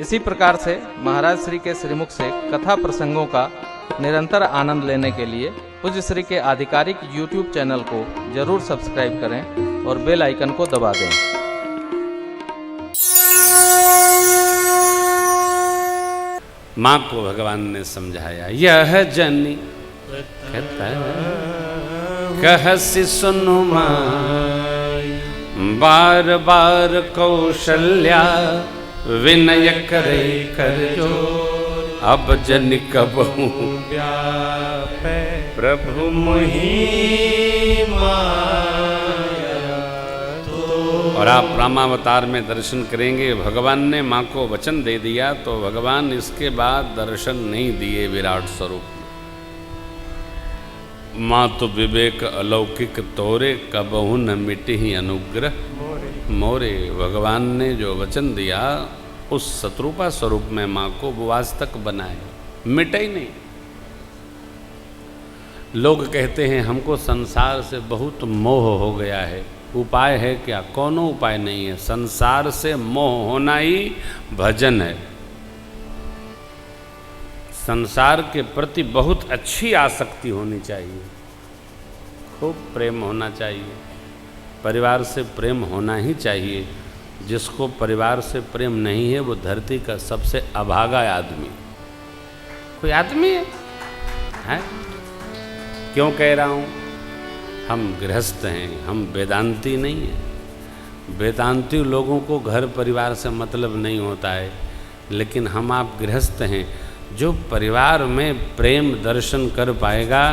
इसी प्रकार से महाराज श्री के श्रीमुख से कथा प्रसंगों का निरंतर आनंद लेने के लिए पूज्य श्री के आधिकारिक YouTube चैनल को जरूर सब्सक्राइब करें और बेल आइकन को दबा दें। माँ को भगवान ने समझाया, यह जनी कहसी सुनु माई, बार बार कौशल्या विनय करे कर जो, अब जन कबहू प्रभु मोहि माया। और आप रामावतार में दर्शन करेंगे, भगवान ने माँ को वचन दे दिया तो भगवान इसके बाद दर्शन नहीं दिए विराट स्वरूप में। माँ तो विवेक अलौकिक तोरे, कबहू न मिटे ही अनुग्रह मोरे। भगवान ने जो वचन दिया उस शत्रुपा स्वरूप में माँ को उपवास तक बनाए, मिटे ही नहीं। लोग कहते हैं हमको संसार से बहुत मोह हो गया है, उपाय है क्या? कोनो उपाय नहीं है। संसार से मोह होना ही भजन है। संसार के प्रति बहुत अच्छी आसक्ति होनी चाहिए, खूब प्रेम होना चाहिए, परिवार से प्रेम होना ही चाहिए। जिसको परिवार से प्रेम नहीं है वो धरती का सबसे अभागा आदमी। कोई आदमी है? क्यों कह रहा हूँ? हम गृहस्थ हैं, हम वेदांती नहीं हैं। वेदांती लोगों को घर परिवार से मतलब नहीं होता है, लेकिन हम आप गृहस्थ हैं। जो परिवार में प्रेम दर्शन कर पाएगा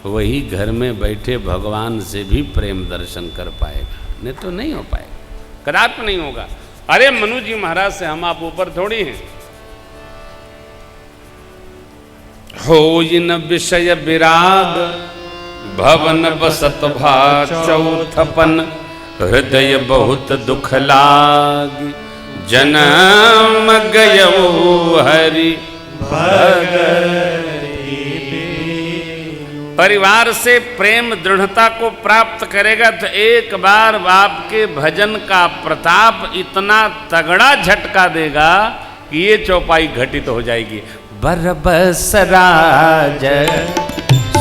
वही घर में बैठे भगवान से भी प्रेम दर्शन कर पाएगा, नहीं तो नहीं हो पाएगा, कदापि नहीं होगा। अरे मनु जी महाराज से हम आप ऊपर थोड़ी हैं। हो इन विषय विराग, भवन बसत भा चौथपन, हृदय बहुत दुख लाग, जन्म गयो हरि भगति। परिवार से प्रेम दृढ़ता को प्राप्त करेगा तो एक बार आपके भजन का प्रताप इतना तगड़ा झटका देगा कि ये चौपाई घटित हो जाएगी। बरबस राज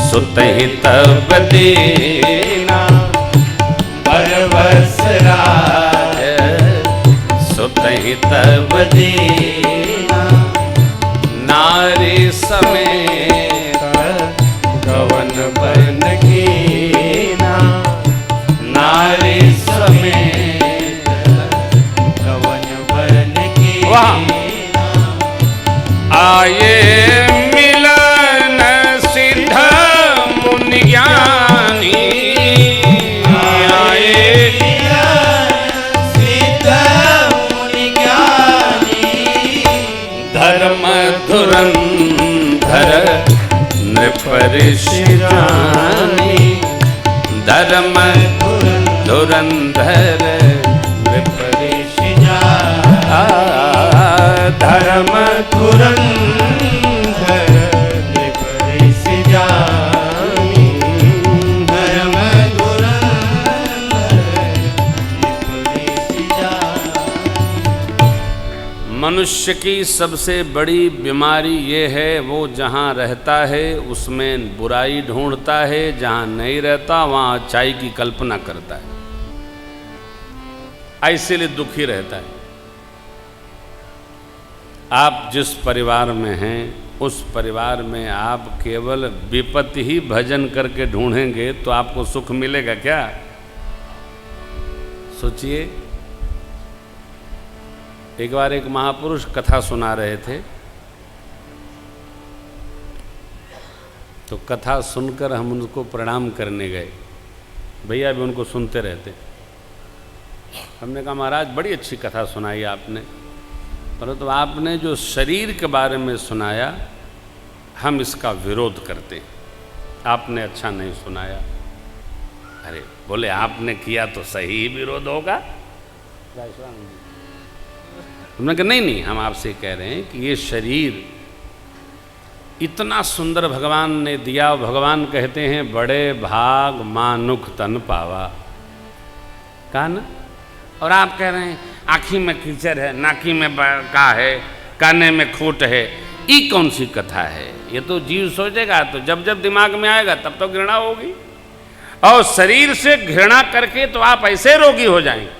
सुतहित बदेना, बरबस राज सुतहित बदेना, नारी समेत गवन बन कीना, नारी समेत गवन बन कीना। आये मिलन सिद्ध मुनि ज्ञानी, आये सिद्ध मुनि ज्ञानी, धर्म धुरंधर नृपऋषि जानी, धर्म धुरंधर नृपऋषि जानी, धर्म धुरंधर नृपऋषि जानी, धर्म धुरंधर नृपऋषि जानी। मनुष्य की सबसे बड़ी बीमारी ये है, वो जहाँ रहता है उसमें बुराई ढूंढता है, जहाँ नहीं रहता वहाँ अच्छाई की कल्पना करता है, इसीलिए दुखी रहता है। आप जिस परिवार में हैं उस परिवार में आप केवल विपत्ति ही भजन करके ढूंढेंगे तो आपको सुख मिलेगा क्या? सोचिए। एक बार एक महापुरुष कथा सुना रहे थे, तो कथा सुनकर हम उनको प्रणाम करने गए। भैया भी उनको सुनते रहते। हमने कहा महाराज बड़ी अच्छी कथा सुनाई आपने, परंतु आपने जो शरीर के बारे में सुनाया हम इसका विरोध करते हैं, आपने अच्छा नहीं सुनाया। अरे बोले आपने किया तो सही विरोध होगा। हमने कहा नहीं हम आपसे कह रहे हैं कि ये शरीर इतना सुंदर भगवान ने दिया। भगवान कहते हैं बड़े भाग मानुख तन पावा, कहा ना। और आप कह रहे हैं आँखी में कीचड़ है, नाकी में का है, काने में खोट है, ये कौन सी कथा है? ये तो जीव सोचेगा तो जब जब दिमाग में आएगा तब तो घृणा होगी। और शरीर से घृणा करके तो आप ऐसे रोगी हो जाएंगे।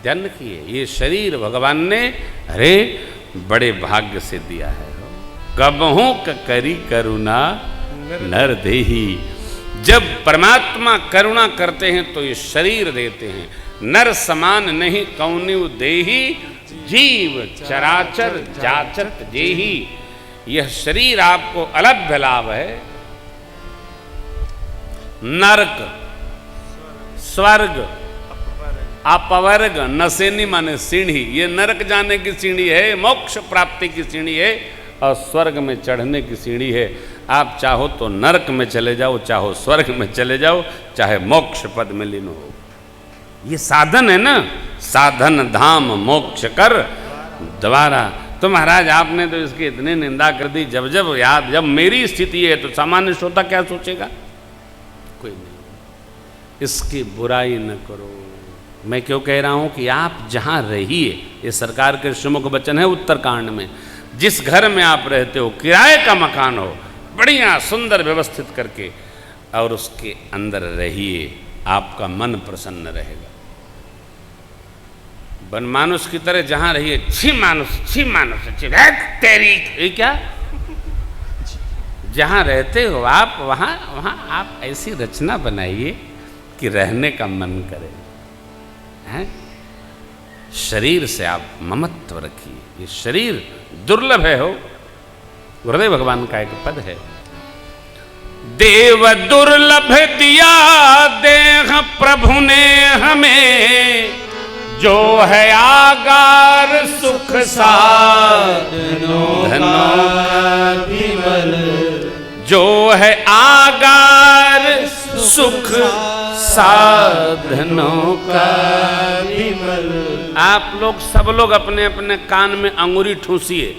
ध्यान रखिए, ये शरीर भगवान ने अरे बड़े भाग्य से दिया है। कबहू करी करुणा नर देही। जब परमात्मा करुणा करते हैं तो ये शरीर देते हैं। नर समान नहीं कौनिव देही, जीव चराचर जाचत जेही। यह शरीर आपको अलभ्य लाभ है। नरक, स्वर्ग, अपवर्ग, नसेनी माने सीढ़ी, ये नरक जाने की सीढ़ी है, मोक्ष प्राप्ति की सीढ़ी है, और स्वर्ग में चढ़ने की सीढ़ी है। आप चाहो तो नरक में चले जाओ, चाहो स्वर्ग में चले जाओ, चाहे मोक्ष पद में लीन हो। ये साधन है ना, साधन धाम मोक्ष कर द्वारा। तो महाराज आपने तो इसकी इतनी निंदा कर दी। जब मेरी स्थिति है तो सामान्य श्रोता क्या सोचेगा? कोई नहीं। इसकी बुराई न करो। मैं क्यों कह रहा हूं कि आप जहां रहिए, ये सरकार के श्रीमुख वचन है उत्तरकांड में, जिस घर में आप रहते हो, किराए का मकान हो, बढ़िया सुंदर व्यवस्थित करके, और उसके अंदर रहिए, आपका मन प्रसन्न रहेगा। बनमानुष की तरह जहां रहिए, छी मानुष तेरी, ये क्या? जहां रहते हो आप, वहां आप ऐसी रचना बनाइए कि रहने का मन करे। हैं? शरीर से आप ममत्व रखिए। ये शरीर दुर्लभ है। हो गुरुदेव भगवान का एक पद है, देव दुर्लभ दिया देह प्रभु ने हमें, जो है आगार सुख साधनों का विमल। जो है आगार सुख साधनों का विमल। आप लोग सब लोग अपने अपने कान में अंगूरी ठूसिए।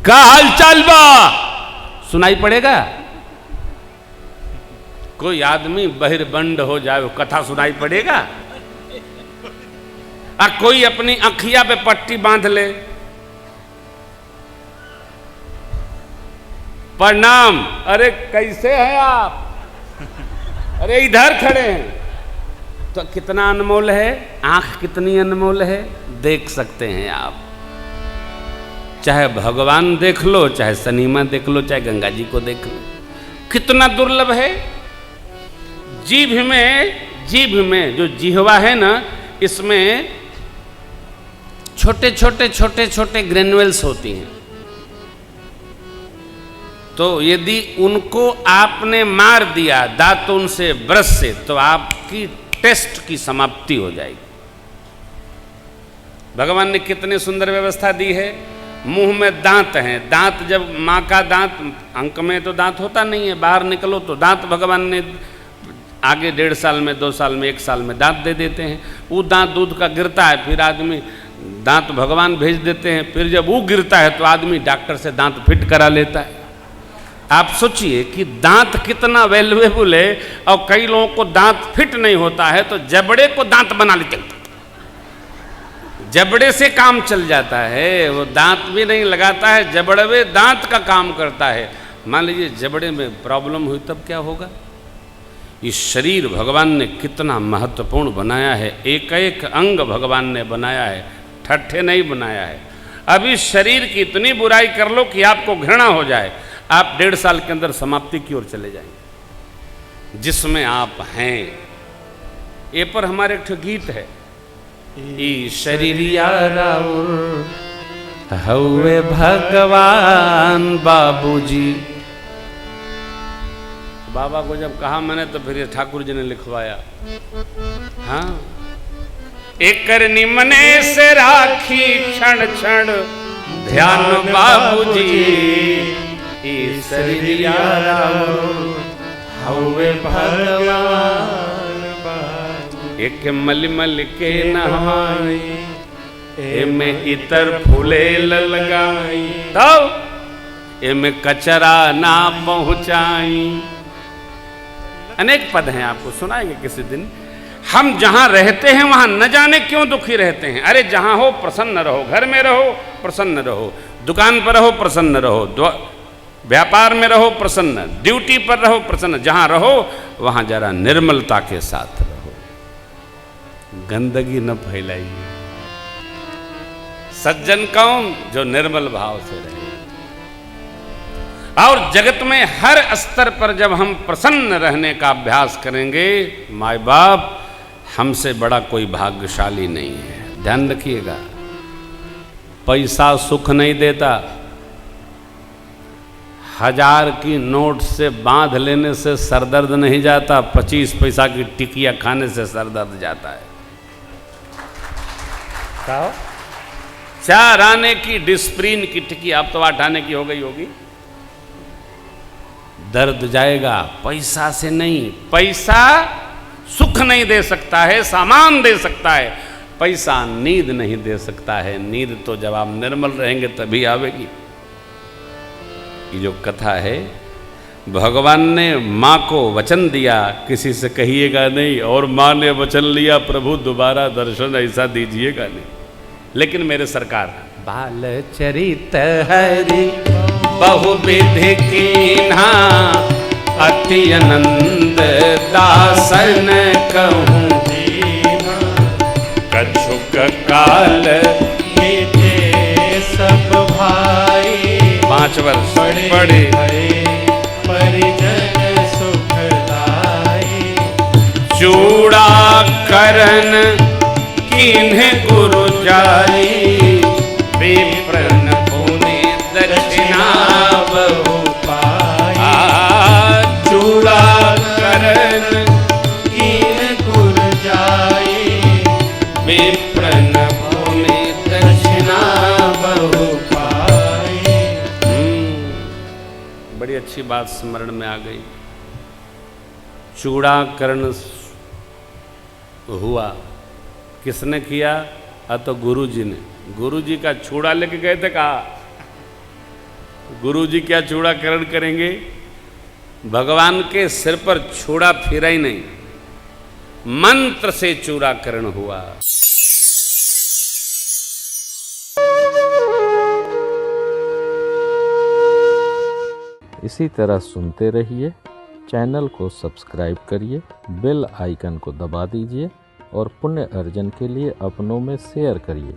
का हाल चाल बा सुनाई पड़ेगा? कोई आदमी बहिर्बंड हो जाए, वो कथा सुनाई पड़ेगा? कोई अपनी अखिया पे पट्टी बांध ले, प्रणाम, अरे कैसे हैं आप, अरे इधर खड़े हैं, तो कितना अनमोल है। आंख कितनी अनमोल है, देख सकते हैं आप। चाहे भगवान देख लो, चाहे सनीमा देख लो, चाहे गंगा जी को देख लो, कितना दुर्लभ है। जीभ में जो जिह्वा है ना, इसमें छोटे छोटे ग्रेन्युल्स होती हैं। तो यदि उनको आपने मार दिया दातुन से, ब्रश से, तो आपकी टेस्ट की समाप्ति हो जाएगी। भगवान ने कितनी सुंदर व्यवस्था दी है। मुंह में दांत हैं। दांत, जब माँ का दांत, अंक में तो दांत होता नहीं है, बाहर निकलो तो दांत भगवान ने आगे 1.5 साल में, 2 साल में, 1 साल में दांत दे देते हैं। वो दांत दूध का गिरता है, फिर आदमी दांत भगवान भेज देते हैं। फिर जब वो गिरता है तो आदमी डॉक्टर से दांत फिट करा लेता है। आप सोचिए कि दांत कितना वैल्यूएबल है। और कई लोगों को दांत फिट नहीं होता है तो जबड़े को दांत बना लेते हैं। जबड़े से काम चल जाता है, वो दांत भी नहीं लगाता है, जबड़े दांत का काम करता है। मान लीजिए जबड़े में प्रॉब्लम हुई तब क्या होगा? इस शरीर भगवान ने कितना महत्वपूर्ण बनाया है। एक एक अंग भगवान ने बनाया है, ठट्ठे नहीं बनाया है। अब इस शरीर की इतनी बुराई कर लो कि आपको घृणा हो जाए, आप 1.5 साल के अंदर समाप्ति की ओर चले जाएंगे। जिसमें आप हैं, ये पर हमारे एक गीत है, ई शरीरिया राउर हौवे भगवान बाबूजी। बाबा को जब कहा मैंने तो फिर ठाकुर जी ने लिखवाया। हाँ, एकर निमने से राखी क्षण क्षण ध्यान बाबूजी, ई शरीरिया राउर हौवे भगवान। एक मल के नहाई, एमे इतर फूले लगाई, तब एमे कचरा ना पहुंचाई। अनेक पद हैं, आपको सुनाएंगे किसी दिन। हम जहां रहते हैं वहां न जाने क्यों दुखी रहते हैं। अरे जहां हो प्रसन्न रहो, घर में रहो प्रसन्न रहो, दुकान पर रहो प्रसन्न रहो, व्यापार में रहो प्रसन्न, ड्यूटी पर रहो प्रसन्न, जहां रहो वहां जरा निर्मलता के साथ रहो, गंदगी न फैलाइए। सज्जन कौन? जो निर्मल भाव से रहे। और जगत में हर स्तर पर जब हम प्रसन्न रहने का अभ्यास करेंगे, माय बाप हमसे बड़ा कोई भाग्यशाली नहीं है। ध्यान रखिएगा, पैसा सुख नहीं देता। 1000 की नोट से बांध लेने से सरदर्द नहीं जाता, 25 पैसा की टिकिया खाने से सरदर्द जाता है। 4 आने की डिस्प्रिन की टिकी, अब तो 8 आने की हो गई होगी। दर्द जाएगा, पैसा से नहीं। पैसा सुख नहीं दे सकता है, सामान दे सकता है, पैसा नींद नहीं दे सकता है। नींद तो जब आप निर्मल रहेंगे तभी आवेगी। ये जो कथा है, भगवान ने माँ को वचन दिया, किसी से कहिएगा नहीं, और माँ ने वचन लिया, प्रभु दोबारा दर्शन ऐसा दीजिएगा नहीं। लेकिन मेरे सरकार, बाल चरित हरि बहुविधि कीन्हा, अति आनंद दासन कहूँ दीन्हा, कछुक काल मीठे सब भाई, 5 वर्ष पढ़े परिजन सुखदाई, चूड़ा करन किन्ह गुरु जाई, विप्रन पुनि दक्षिणा बहु पाई, चूड़ा करन किन्ह गुरु जाई, विप्रन पुनि दक्षिणा बहु पाई। बड़ी अच्छी बात स्मरण में आ गई। चूड़ा करण हुआ, किसने किया? तो गुरुजी ने। गुरुजी का चूड़ा लेके गए थे, कहा गुरुजी क्या चूड़ाकरण करेंगे? भगवान के सिर पर चूड़ा फिरा ही नहीं, मंत्र से चूड़ाकरण हुआ। इसी तरह सुनते रहिए, चैनल को सब्सक्राइब करिए, बेल आइकन को दबा दीजिए और पुण्य अर्जन के लिए अपनों में शेयर करिए।